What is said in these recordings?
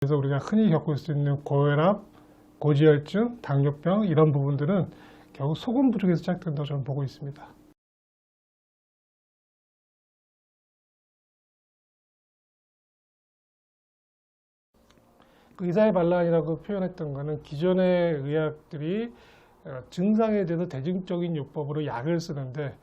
그래서 우리가 흔히 겪을 수 있는 고혈압, 고지혈증, 당뇨병 이런 부분들은 결국 소금 부족에서 시작된다고 저는 보고 있습니다. 그 의사의 반란이라고 표현했던 것은 기존의 의학들이 증상에 대해서 대증적인 요법으로 약을 쓰는데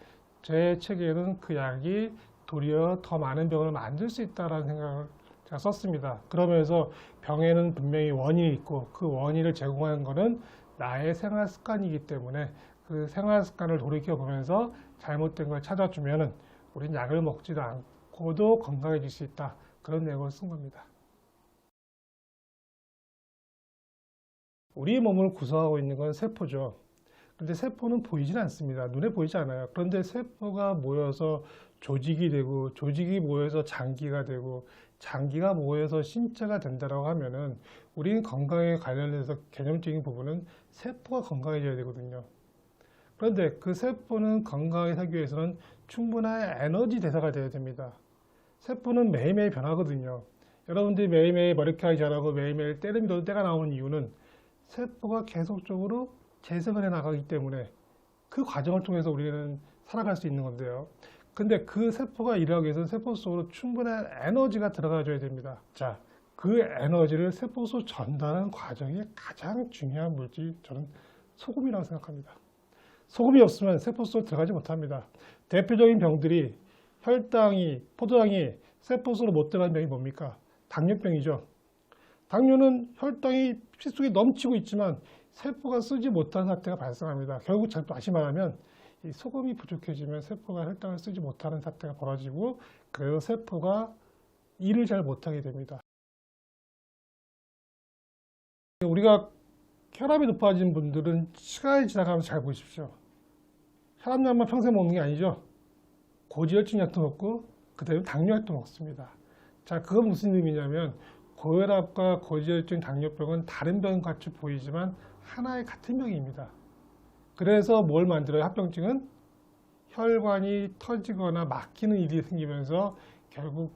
제 책에는 그 약이 도리어 더 많은 병을 만들 수 있다는 생각을 제가 썼습니다. 그러면서 병에는 분명히 원인이 있고 그 원인을 제공하는 것은 나의 생활 습관이기 때문에 그 생활 습관을 돌이켜 보면서 잘못된 걸 찾아주면은 우린 약을 먹지도 않고도 건강해질 수 있다. 그런 내용을 쓴 겁니다. 우리 몸을 구성하고 있는 건 세포죠. 근데 세포는 보이진 않습니다. 눈에 보이지 않아요. 그런데 세포가 모여서 조직이 되고 조직이 모여서 장기가 되고 장기가 모여서 신체가 된다고 하면은 우리는 건강에 관련해서 개념적인 부분은 세포가 건강해져야 되거든요. 그런데 그 세포는 건강하게 살기 위해서는 충분한 에너지 대사가 돼야 됩니다. 세포는 매일매일 변하거든요. 여러분들이 매일매일 머리카락이 자라고 매일매일 때를 밀어도 때가 나오는 이유는 세포가 계속적으로 재생을 해 나가기 때문에 그 과정을 통해서 우리는 살아갈 수 있는 건데요. 근데 그 세포가 일하기 위해서는 세포 속으로 충분한 에너지가 들어가줘야 됩니다. 자, 그 에너지를 세포 속 전달하는 과정이 가장 중요한 물질이 저는 소금이라고 생각합니다. 소금이 없으면 세포 속으로 들어가지 못합니다. 대표적인 병들이 혈당이, 포도당이 세포 속으로 못 들어가는 병이 뭡니까? 당뇨병이죠. 당뇨는 혈당이 피 속에 넘치고 있지만 세포가 쓰지 못하는 사태가 발생합니다. 결국 다시 말하면 이 소금이 부족해지면 세포가 혈당을 쓰지 못하는 사태가 벌어지고 그래서 세포가 일을 잘 못하게 됩니다. 우리가 혈압이 높아진 분들은 시간이 지나가면서 잘 보십시오. 혈압약만 평생 먹는 게 아니죠. 고지혈증 약도 먹고 그다음에 당뇨약도 먹습니다. 자, 그건 무슨 의미냐면 고혈압과 고지혈증, 당뇨병은 다른 병 같이 보이지만 하나의 같은 병입니다. 그래서 뭘 만들어요? 합병증은 혈관이 터지거나 막히는 일이 생기면서 결국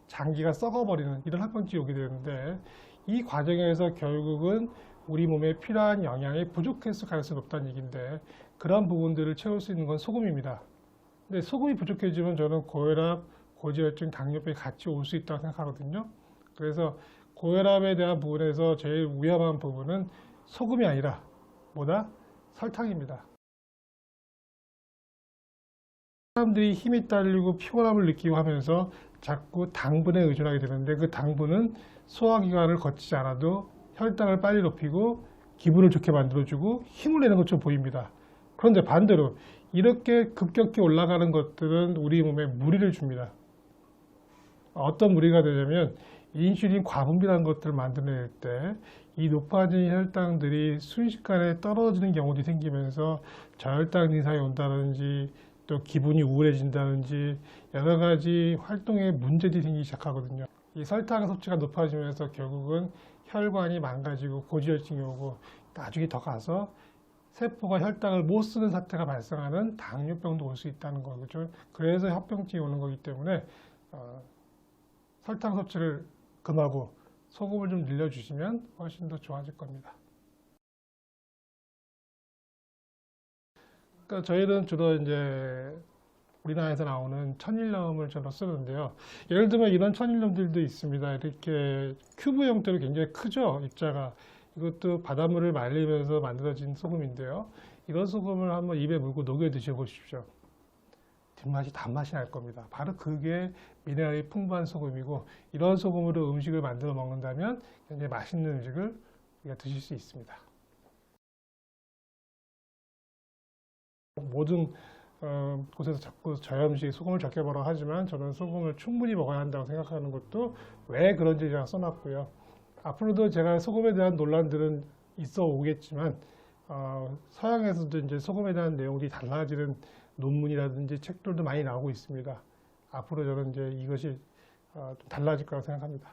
장기가 썩어버리는 이런 합병증이 오게 되는데 이 과정에서 결국은 우리 몸에 필요한 영양이 부족했을 가능성이 높다는 얘기인데 그런 부분들을 채울 수 있는 건 소금입니다. 근데 소금이 부족해지면 저는 고혈압, 고지혈증, 당뇨병이 같이 올 수 있다고 생각하거든요. 그래서 고혈압에 대한 부분에서 제일 위험한 부분은 소금이 아니라 뭐다? 설탕입니다. 사람들이 힘이 딸리고 피곤함을 느끼고 하면서 자꾸 당분에 의존하게 되는데 그 당분은 소화기관을 거치지 않아도 혈당을 빨리 높이고 기분을 좋게 만들어주고 힘을 내는 것처럼 보입니다. 그런데 반대로 이렇게 급격히 올라가는 것들은 우리 몸에 무리를 줍니다. 어떤 무리가 되냐면 인슐린 과분비라는 것들을 만들어낼 때 이 높아진 혈당들이 순식간에 떨어지는 경우도 생기면서 저혈당 증상이 온다든지 또 기분이 우울해진다든지 여러 가지 활동에 문제들이 생기기 시작하거든요. 이 설탕 섭취가 높아지면서 결국은 혈관이 망가지고 고지혈증이 오고 나중에 더 가서 세포가 혈당을 못 쓰는 사태가 발생하는 당뇨병도 올 수 있다는 거죠. 그래서 합병증이 오는 거기 때문에 설탕 섭취를 금하고 소금을 좀 늘려주시면 훨씬 더 좋아질 겁니다. 그러니까 저희는 주로 이제 우리나라에서 나오는 천일염을 저로 쓰는데요. 예를 들면 이런 천일염들도 있습니다. 이렇게 큐브 형태로 굉장히 크죠, 입자가. 이것도 바닷물을 말리면서 만들어진 소금인데요. 이런 소금을 한번 입에 물고 녹여 드셔보십시오. 뒷맛이 단맛이 날 겁니다. 바로 그게 미네랄이 풍부한 소금이고 이런 소금으로 음식을 만들어 먹는다면 굉장히 맛있는 음식을 우리가 드실 수 있습니다. 모든 곳에서 자꾸 저염식 소금을 적게 먹으라고 하지만 저는 소금을 충분히 먹어야 한다고 생각하는 것도 왜 그런지 제가 써놨고요. 앞으로도 제가 소금에 대한 논란들은 있어 오겠지만 서양에서도 이제 소금에 대한 내용이 달라지는 논문이라든지 책들도 많이 나오고 있습니다. 앞으로 저는 이제 이것이 좀 달라질 거라고 생각합니다.